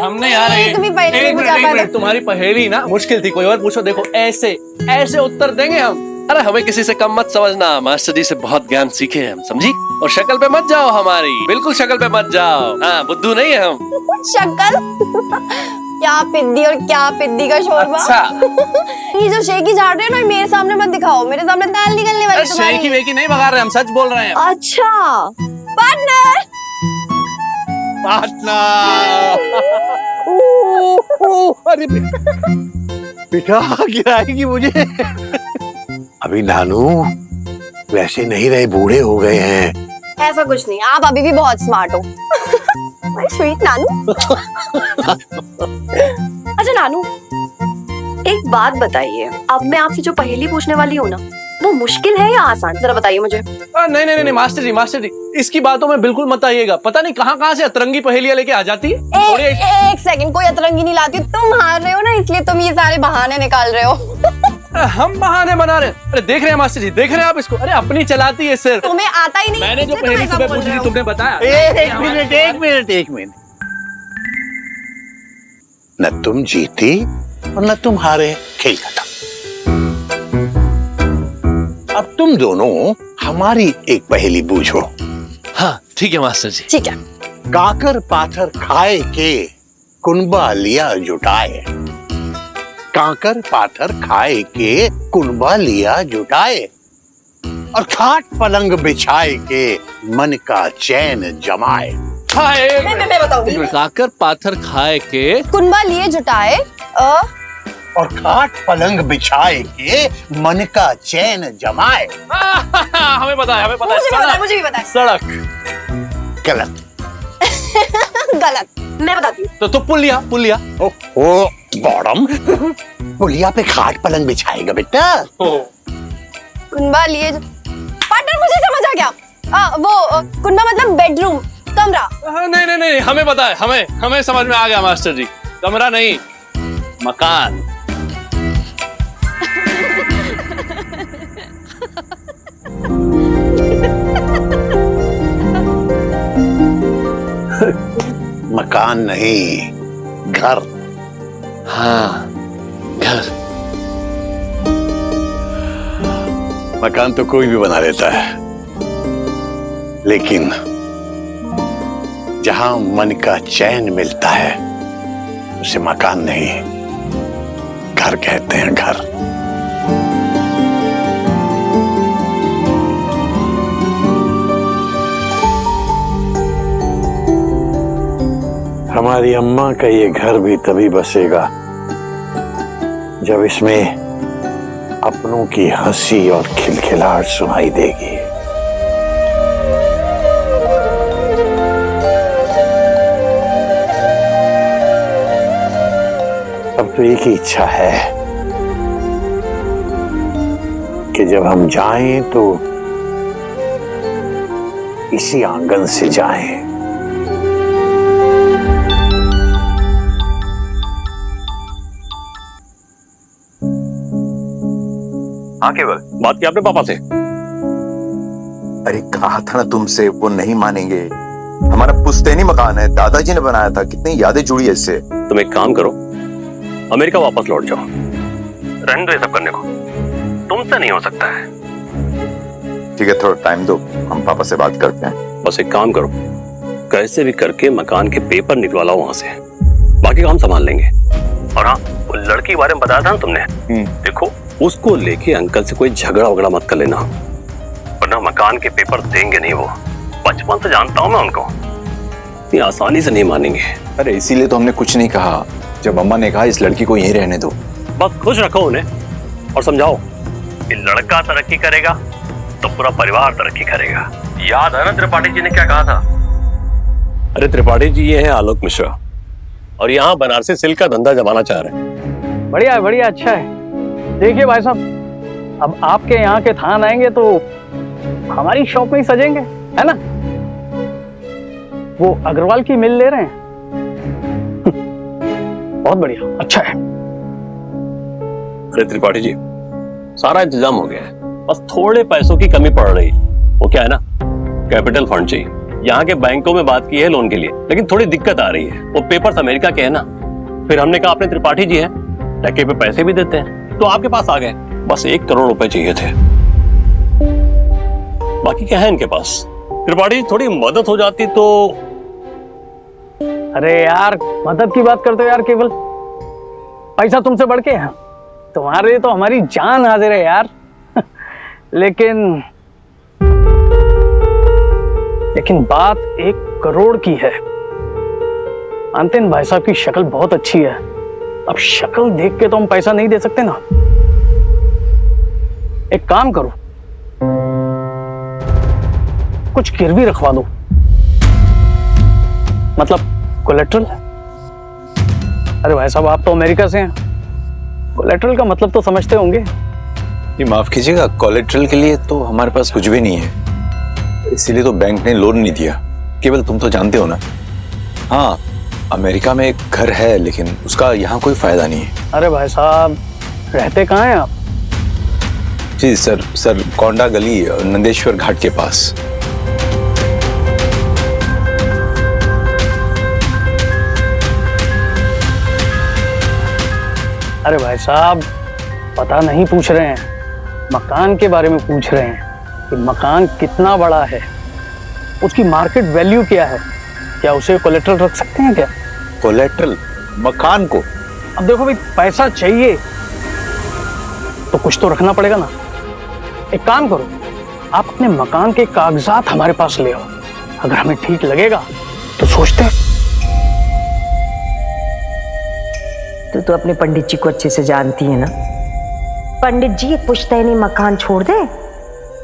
हमने यार तुम ही पहले नहीं बुझा एक पाए। मिनट, तुम्हारी पहेली ना मुश्किल थी, कोई और पूछो। देखो ऐसे ऐसे उत्तर देंगे हम। अरे हमें किसी से कम मत समझना, मास्टर जी से बहुत ज्ञान सीखे हैं हम, समझी? और शक्ल पे मत जाओ हमारी, बिल्कुल शक्ल पे मत जाओ। हाँ, बुद्धू नहीं है हम। शक्ल क्या पिद्दी और क्या पिद्दी का शोरबा। अच्छा। ये जो शेकी झाड़ रहे हो ना, मेरे सामने मत दिखाओ, मेरे सामने दाल निकलने वाली तुम्हारी। शेकी वेकी नहीं भगा रहे हम, सच बोल रहे हैं। अच्छा पार्टनर। अरे बेटा गिराएगी मुझे। अभी नानू वैसे नहीं रहे, बूढ़े हो गए हैं। ऐसा कुछ नहीं, आप अभी भी बहुत स्मार्ट हो। स्वीट नानू। अच्छा नानू, एक बात बताइए, अब मैं आपसे जो पहेली पूछने वाली हूँ ना, वो मुश्किल है या आसान, जरा बताइए मुझे। नहीं मास्टर जी इसकी बातों में बिल्कुल मत आइएगा। पता नहीं कहाँ से अतरंगी पहेलियां लेके आ जाती है। एक सेकंड, कोई अतरंगी नहीं लाती, तुम हार रहे हो ना, इसलिए तुम ये सारे बहाने निकाल रहे हो। हम बहाने बना रहे हैं। अरे देख रहे हैं मास्टर जी, देख रहे हैं आप इसको। अरे अपनी चलाती है सिर्फ। तुम्हें आता ही नहीं। मैंने जो इसलिए तुम पहेली ऐसा सुबह बोल पूछी रहे थी हो। तुमने बताया। एक मिनट। न तुम जीती और न तुम हारे, खेल खत्म। अब तुम दोनों हमारी एक पहेली बूझो। हाँ ठीक है मास्टर जी। ठीक है। काकर पाथर खाए के कुनबा लिया जुटाए। काकर पाथर खाए के कुनबा लिया जुटाए, और खाट पलंग बिछाए के मन का चैन जमाए। मैं बताऊंगी। काकर पाथर खाए के कुनबा लिए जुटाए और खाट पलंग बिछाए के मन का चैन जमाए। हमें पता है मुझे भी पता है। सड़क। गलत। गलत। मैं बताती हूँ। तो पुलिया। ओ बॉडम, पुलिया पे खाट पलंग बिछाएगा बेटा। कुनबा लिए पार्टनर, मुझे समझ आ गया। वो कुनबा मतलब बेडरूम, कमरा। नहीं हमें पता है, हमें समझ में आ गया मास्टर जी। कमरा नहीं, मकान। मकान नहीं, घर। हाँ घर। मकान तो कोई भी बना लेता है, लेकिन जहां मन का चैन मिलता है उसे मकान नहीं, घर कहते हैं, घर। हमारी अम्मा का ये घर भी तभी बसेगा जब इसमें अपनों की हंसी और खिलखिलाहट सुनाई देगी। अब तो एक ही इच्छा है कि जब हम जाएं तो इसी आंगन से जाएं। हाँ केवल, बात की आपने पापा से? अरे कहा था ना तुमसे, वो नहीं मानेंगे। हमारा पुश्तैनी मकान है, दादाजी ने बनाया था, कितनी यादें जुड़ी है इससे। तुम एक काम करो, अमेरिका वापस लौट जाओ, रहने दो ये सब करने को, तुमसे नहीं हो सकता है। ठीक है, थोड़ा टाइम दो, हम पापा से बात करते हैं। बस एक काम करो, कैसे भी करके मकान के पेपर निकलवा लाओ वहां से, बाकी काम संभाल लेंगे। और हाँ, वो लड़की के बारे में बताया था ना तुमने, देखो उसको लेके अंकल से कोई झगड़ा वगड़ा मत कर लेना, वरना मकान के पेपर देंगे नहीं। वो बचपन से जानता हूं मैं उनको, इतनी आसानी से नहीं मानेंगे। अरे इसीलिए तो हमने कुछ नहीं कहा, जब अम्मा ने कहा इस लड़की को यहीं रहने दो। बस खुश रखो उन्हें और समझाओ कि लड़का तरक्की करेगा तो पूरा परिवार तरक्की करेगा। याद है ना त्रिपाठी जी ने क्या कहा था? अरे त्रिपाठी जी ये है आलोक मिश्रा, और यहाँ बनारसी सिल्क का धंधा जमाना चाह रहे हैं। बढ़िया, अच्छा है। देखिए भाई साहब, अब आपके यहाँ के थान आएंगे तो हमारी शॉप में ही सजेंगे, है ना? वो अग्रवाल की मिल ले रहे हैं। बहुत बढ़िया, अच्छा है। अरे त्रिपाठी जी, सारा इंतजाम हो गया है, बस थोड़े पैसों की कमी पड़ रही। वो क्या है ना, कैपिटल फंड चाहिए। यहाँ के बैंकों में बात की है लोन के लिए, लेकिन थोड़ी दिक्कत आ रही है। वो पेपर्स अमेरिका के हैं ना। फिर हमने कहा अपने त्रिपाठी जी हैं, टके पे पैसे भी देते हैं, तो आपके पास आ गए। बस 1 करोड़ रुपए चाहिए थे, बाकी क्या है इनके पास। त्रिपाठी जी थोड़ी मदद हो जाती तो। अरे यार मदद की बात करते हो यार केवल, पैसा तुमसे बढ़ के है, तुम्हारे लिए तो हमारी जान हाजिर है यार। लेकिन बात 1 करोड़ की है। आंतिन भाई साहब की शक्ल बहुत अच्छी है, अब शक्ल देख के तो हम पैसा नहीं दे सकते ना। एक काम करो, कुछ गिरवी रखवा दो, मतलब कोलेट्रल। अरे भाई साहब आप तो अमेरिका से हैं, कोलेट्रल का मतलब तो समझते होंगे। ये माफ कीजिएगा, कोलेट्रल के लिए तो हमारे पास कुछ भी नहीं है, इसीलिए तो बैंक ने लोन नहीं दिया। केवल तुम तो जानते हो ना। हाँ, अमेरिका में एक घर है, लेकिन उसका यहाँ कोई फायदा नहीं है। अरे भाई साहब रहते कहाँ हैं आप? जी सर कोंडा गली, नंदेश्वर घाट के पास। अरे भाई साहब पता नहीं पूछ रहे हैं, मकान के बारे में पूछ रहे हैं कि मकान कितना बड़ा है, उसकी मार्केट वैल्यू क्या है, क्या उसे कोलेट्रल रख सकते हैं क्या? कोलेट्रल मकान को? अब देखो भाई पैसा चाहिए तो कुछ तो रखना पड़ेगा ना। एक काम करो, आप अपने मकान के कागजात हमारे पास ले आओ, अगर हमें ठीक लगेगा तो सोचते हैं। तो अपने पंडित जी को अच्छे से जानती है ना। पंडित जी एक पुश्तैनी मकान छोड़ दे,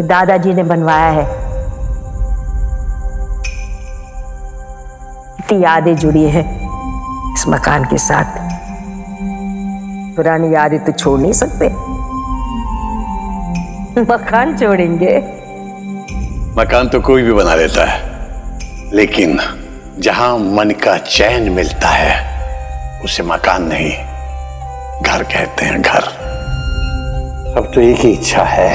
दादाजी ने बनवाया है। इतनी यादें जुड़ी हैं इस मकान के साथ, पुरानी यादें तो छोड़ नहीं सकते। मकान छोड़ेंगे? मकान तो कोई भी बना लेता है, लेकिन जहां मन का चैन मिलता है उसे मकान नहीं, घर कहते हैं, घर। अब तो एक ही इच्छा है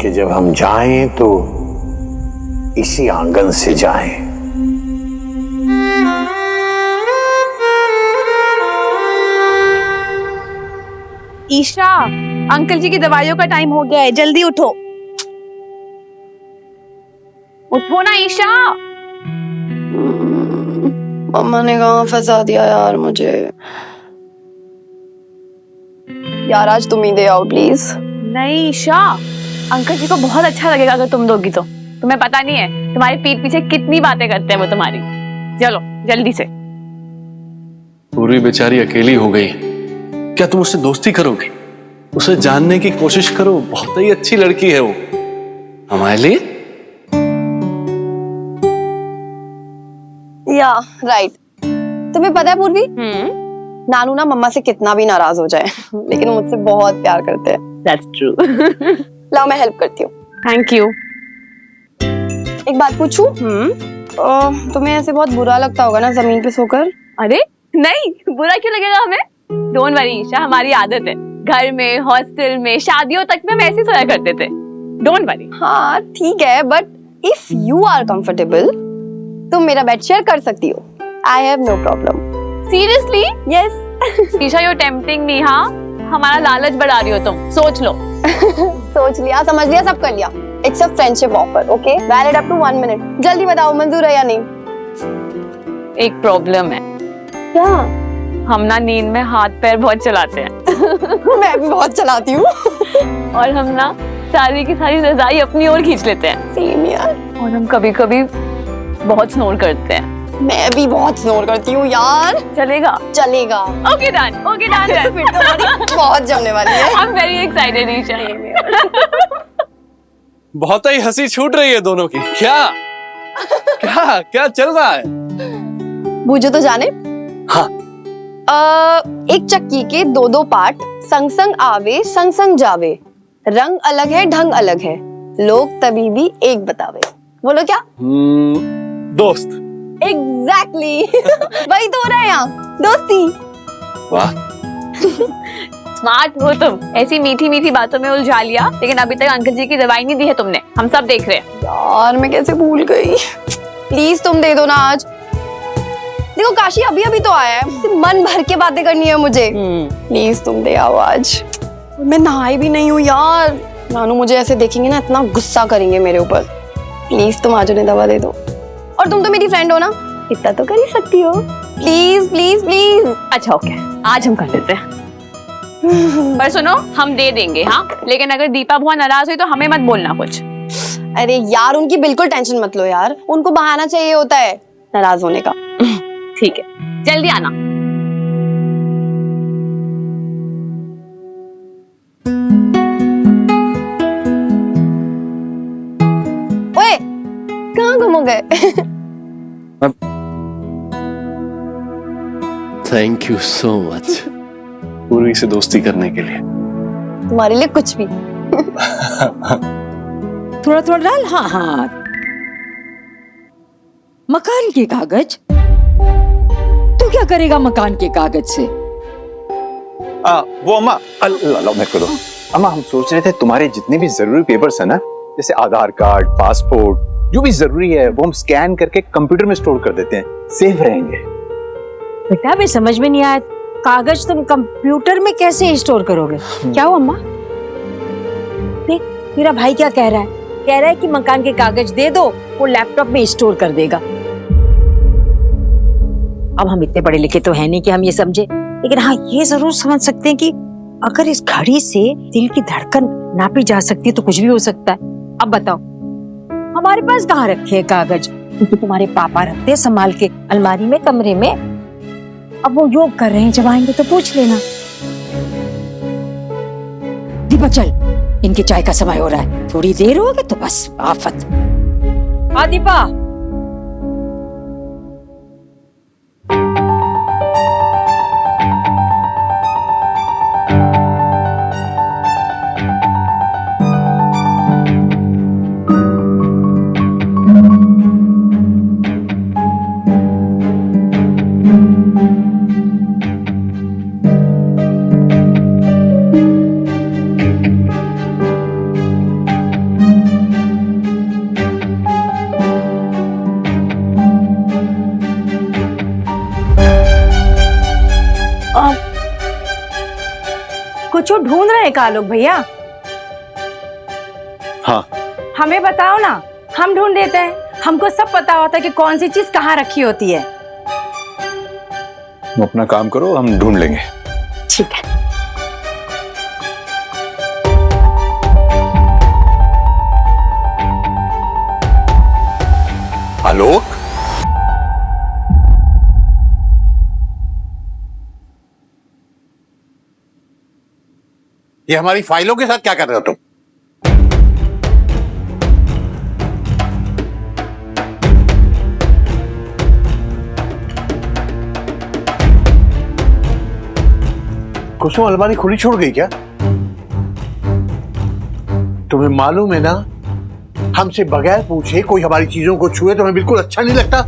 कि जब हम जाएं तो इसी आंगन से जाएं। ईशा, अंकल जी की दवाइयों का टाइम हो गया है, जल्दी उठो। उठो ना ईशा। मम्मा ने कहाँ फंसा दिया यार मुझे। यार आज तुम ही दे आओ प्लीज। नहीं ईशा, अंकल जी को बहुत अच्छा लगेगा अगर तुम दोगी तो। तुम्हें पता नहीं है तुम्हारी पीठ पीछे कितनी बातें करते हैं वो तुम्हारी। चलो जल्दी से। पूरी बेचारी अकेली हो गई, क्या तुम उससे दोस्ती करोगे? उसे जानने की कोशिश करो, बहुत ही अच्छी लड़की है वो हमारे लिए। या राइट। तुम्हें पता है पूर्वी, नानू ना मम्मा से कितना भी नाराज हो जाए लेकिन मुझसे बहुत प्यार करते हैं। That's true. लाओ मैं हेल्प करती हूँ। Thank you. एक बात पूछूं? तुम्हें ऐसे बहुत बुरा लगता होगा ना जमीन पे सोकर? अरे नहीं, बुरा क्यों लगेगा हमें? Don't worry ईशा, हमारी आदत है। घर में, हॉस्टल में, शादियों तक में हम ऐसे सोया करते थे। Don't worry. हाँ ठीक है, but if you are comfortable तुम मेरा बेड शेयर कर सकती हो। I have no problem. Seriously? Yes. Isha you're tempting me, हाँ? हमारा लालच बढ़ा रही हो तुम। सोच लो। सोच लिया, समझ लिया, सब कर लिया। It's a friendship offer, okay? Valid up to 1 minute. जल्दी बताओ मंजूर है या नहीं? एक प्रॉब्लम है। क्या? हम ना नींद में हाथ पैर बहुत चलाते हैं। मैं भी बहुत चलाती हूँ। और हम ना सारी की सारी रजाई अपनी ओर खींच लेते हैं। सेम यार। और हम कभी कभी बहुत स्नोर करते हैं। मैं भी बहुत स्नोर करती हूँ यार। चलेगा? चलेगा। Okay done, okay done. फिर तो हमारी बहुत जमने वाली है। I am very excited Isha. बहुत ही हंसी छूट रही है दोनों की। क्या क्या क्या चल रहा है? बूझो तो जाने। हाँ। एक चक्की के 2-2 पार्ट, संग संग आवे संग संग जावे, रंग अलग है ढंग अलग है, लोग तभी भी एक बतावे। बोलो क्या? दोस्त। एग्जैक्टली। वही तो हो रहा है यहाँ, दोस्ती। वाह। स्मार्ट हो तुम, ऐसी मीठी मीठी बातों में उलझा लिया, लेकिन अभी तक अंकल जी की दवाई नहीं दी है तुमने, हम सब देख रहे हैं। यार मैं कैसे भूल गई। प्लीज तुम दे दो ना आज। देखो काशी अभी अभी तो आया है, उससे मन भर के बातें करनी है मुझे। प्लीज तुम दे आओ आज। मैं नहाई भी नहीं हूँ यार, नानू मुझे ऐसे देखेंगे ना इतना गुस्सा करेंगे मेरे ऊपर। प्लीज तुम आज उन्हें दवा दे दो। और तुम तो मेरी फ्रेंड हो ना, इतना तो कर ही सकती हो। Please please please. अच्छा ओके, आज हम कर लेते हैं। पर सुनो, हम दे देंगे हाँ, लेकिन अगर दीपा बुआ नाराज हुई तो हमें मत बोलना कुछ। अरे यार उनकी बिल्कुल टेंशन मत लो यार, उनको बहाना चाहिए होता है नाराज होने का। ठीक है, जल्दी आना। ओए कहाँ गुम हो गए? थैंक यू सो मच पूर्वी से दोस्ती करने के लिए। तुम्हारे लिए कुछ भी। थोड़ा थोड़ा डाल। हाँ हाँ, मकान के कागज? तू क्या करेगा मकान के कागज से? वो अम्मा लो मेरे को दो। अम्मा हम सोच रहे थे तुम्हारे जितने भी जरूरी पेपर्स है ना, जैसे आधार कार्ड, पासपोर्ट, जो भी जरूरी है वो हम स्कैन करके कंप्यूटर में स्टोर कर देते हैं, सेफ रहेंगे। बेटा मैं समझ में नहीं आया, कागज तुम कंप्यूटर में कैसे स्टोर करोगे? क्या हुआ अम्मा? देख मेरा भाई क्या कह रहा है, कह रहा है कि मकान के कागज दे दो, वो लैपटॉप में स्टोर कर देगा। अब हम इतने पढ़े लिखे तो है नहीं कि हम ये समझे, लेकिन हाँ ये जरूर समझ सकते हैं कि अगर इस घड़ी से दिल की धड़कन नापी जा सकती है तो कुछ भी हो सकता है। अब बताओ हमारे पास कहाँ रखे हैं कागज? क्योंकि तुम्हारे पापा रखते हैं संभाल के अलमारी में, कमरे में। अब वो योग कर रहे हैं, जब आएंगे तो पूछ लेना। दीपा चल, इनके चाय का समय हो रहा है, थोड़ी देर हो गई तो बस आफत। हाँ दीपा। कुछ ढूंढ रहे हैं आलोक भैया? हाँ हमें बताओ ना, हम ढूंढ देते हैं। हमको सब पता होता है कि कौन सी चीज कहाँ रखी होती है। तुम अपना काम करो, हम ढूंढ लेंगे। ठीक है। आलोक, ये हमारी फाइलों के साथ क्या कर रहे हो तुम? कुसुम अलमारी खुली छोड़ गई क्या? तुम्हें मालूम है ना, हमसे बगैर पूछे कोई हमारी चीजों को छुए तो हमें बिल्कुल अच्छा नहीं लगता।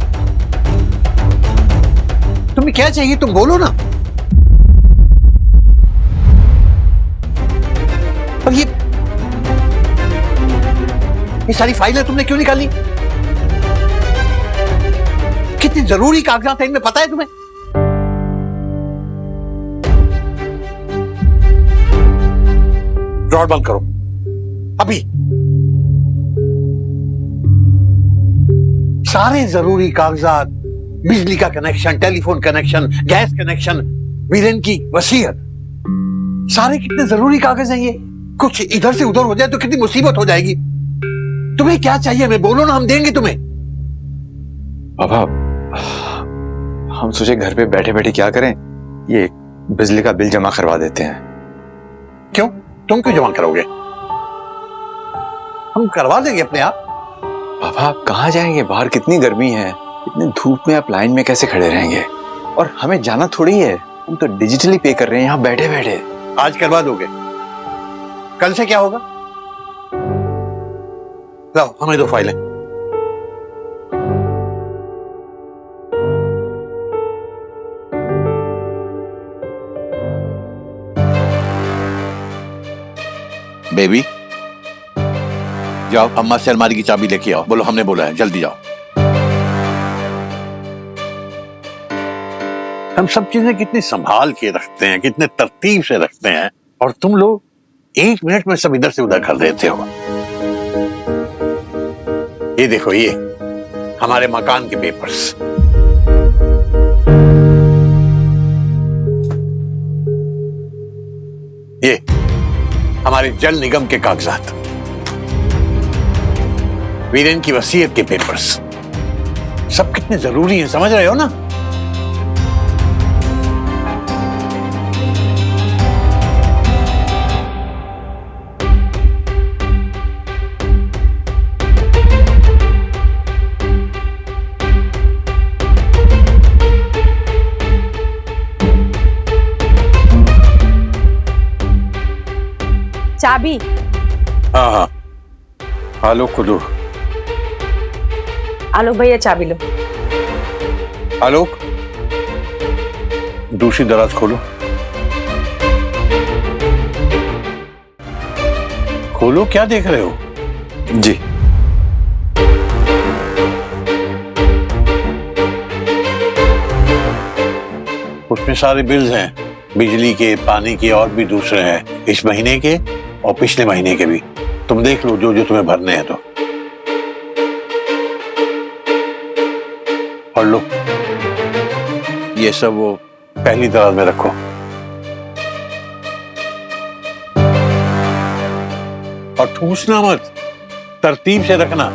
तुम्हें क्या चाहिए तुम बोलो ना। और ये सारी फाइलें तुमने क्यों निकाली? कितनी जरूरी कागजात हैं इनमें, पता है तुम्हें? ड्रॉर बंद करो अभी। सारे जरूरी कागजात, बिजली का connection, telephone connection, gas connection, Viren की वसीयत, सारे कितने जरूरी कागज हैं ये। कुछ इधर से उधर हो जाए तो कितनी मुसीबत हो जाएगी। तुम्हें क्या चाहिए हमें बोलो ना, हम देंगे तुम्हें। पापा हम सोचे घर पे बैठे बैठे क्या करें, ये बिजली का बिल जमा करवा देते हैं। क्यों? तुम क्यों जमा करोगे? हम करवा देंगे अपने आप। पापा आप कहाँ जाएंगे, बाहर कितनी गर्मी है, इतनी धूप में आप लाइन में कैसे खड़े रहेंगे? और हमें जाना थोड़ी है, हम तो डिजिटली पे कर रहे हैं यहाँ बैठे बैठे। आज करवा दोगे, कल से क्या होगा? लाओ हमें दो फाइलें। बेबी जाओ, अम्मा से अलमारी की चाबी लेके आओ। बोलो हमने बोला है, जल्दी जाओ। हम सब चीजें कितनी संभाल के रखते हैं, कितने तरतीब से रखते हैं, और तुम लोग 1 मिनट में सब इधर से उधर कर देते हो। ये देखो, ये हमारे मकान के पेपर्स। ये हमारे जल निगम के कागजात, वीरेन की वसीयत के पेपर्स। सब कितने जरूरी हैं, समझ रहे हो ना? चाबी। हाँ हाँ, आलोक को दो। आलोक भैया चाबी लो। आलोक, दूसरी दराज खोलो। खोलो, क्या देख रहे हो? जी। उसमें सारे बिल्स हैं, बिजली के, पानी के, और भी दूसरे हैं, इस महीने के और पिछले महीने के भी। तुम देख लो जो जो तुम्हें भरने हैं। तो और लो, ये सब वो पहली दराज में रखो। और ठूसना मत, तरतीब से रखना।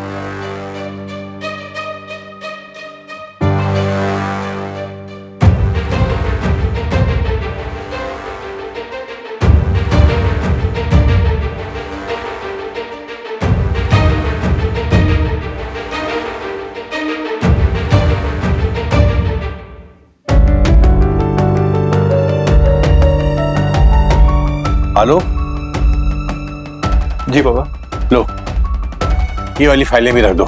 हेलो जी बाबा। लो, ये वाली फाइलें भी रख दो,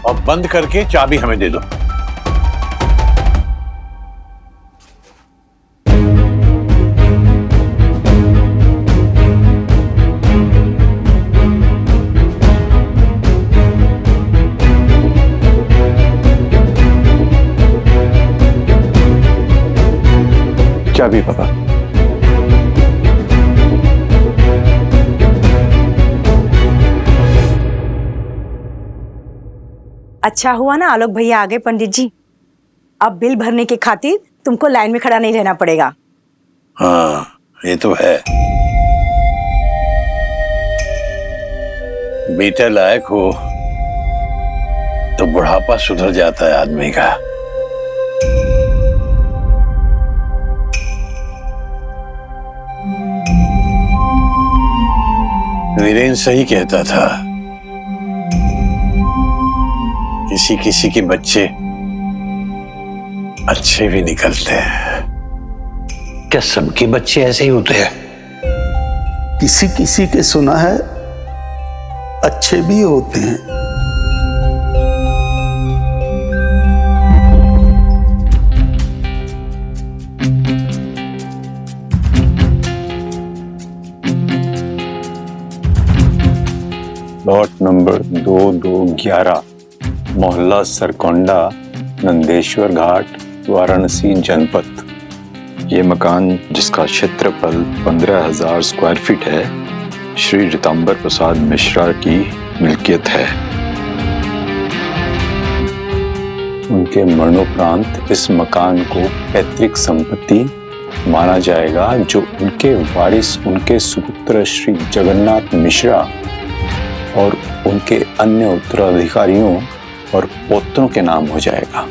और बंद करके चाबी हमें दे दो। चाबी पापा। अच्छा हुआ ना आलोक भैया आ गए पंडित जी। अब बिल भरने के खातिर तुमको लाइन में खड़ा नहीं रहना पड़ेगा। हाँ, ये तो है। बेटा लायक हो तो बुढ़ापा सुधर जाता है आदमी का। वीरेन सही कहता था, किसी किसी के बच्चे अच्छे भी निकलते हैं। क्या सबके बच्चे ऐसे ही होते हैं? किसी किसी के सुना है अच्छे भी होते हैं। प्लॉट नंबर 2211, मोहल्ला सरकोंडा, नंदेश्वर घाट, वाराणसी जनपद। ये मकान जिसका क्षेत्रफल 15,000 स्क्वायर फीट है, श्री ऋतांबर प्रसाद मिश्रा की मिल्कियत है। उनके मरणोपरांत इस मकान को पैतृक संपत्ति माना जाएगा, जो उनके वारिस उनके सुपुत्र श्री जगन्नाथ मिश्रा और उनके अन्य उत्तराधिकारियों और पोत्रों के नाम हो जाएगा।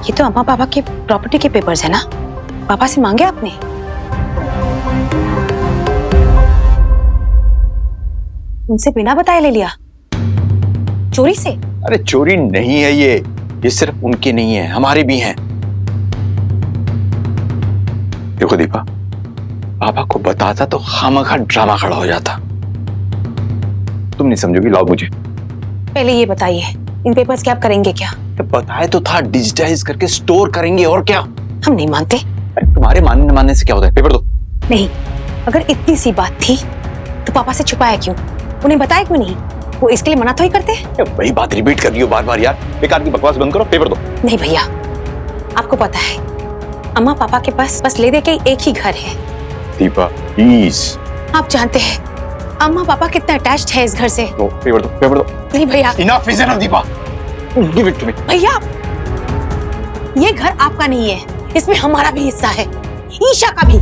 ये तो अम्मा पापा के प्रॉपर्टी के पेपर्स है ना? पापा से मांगे आपने? उनसे बिना बताए ले लिया? चोरी से? अरे चोरी नहीं है ये सिर्फ उनकी नहीं है, हमारी भी हैं। देखो दीपा, पापा को बताता तो खामखा ड्रामा खड़ा हो जाता। तुम नहीं समझोगी, लाओ मुझे। पहले ये बताइए, इन पेपर्स के आप करेंगे क्या? बताए तो था, डिजिटाइज करके स्टोर करेंगे, और क्या। हम नहीं मानते। अरे तुम्हारे मानने न मानने से क्या होता है, पेपर दो। नहीं, अगर इतनी सी बात थी तो पापा से छुपाया क्यों? उन्हें बताया क्यों नहीं? वो इसके लिए मना तो ही करते। वही बात रिपीट कर रही हो बार बार यार, बेकार की बकवास बंद करो, पेपर दो। नहीं भैया, आपको पता है अम्मा पापा के पास बस ले दे के एक ही घर है। दीपा प्लीज। आप जानते हैं अम्मा पापा कितना अटैच्ड है इस घर से। दो, पेपर दो, पेपर दो। नहीं भैया। Enough is enough Deepa, give it to me. भैया, ये घर आपका नहीं है, इसमें हमारा भी हिस्सा है, ईशा का भी।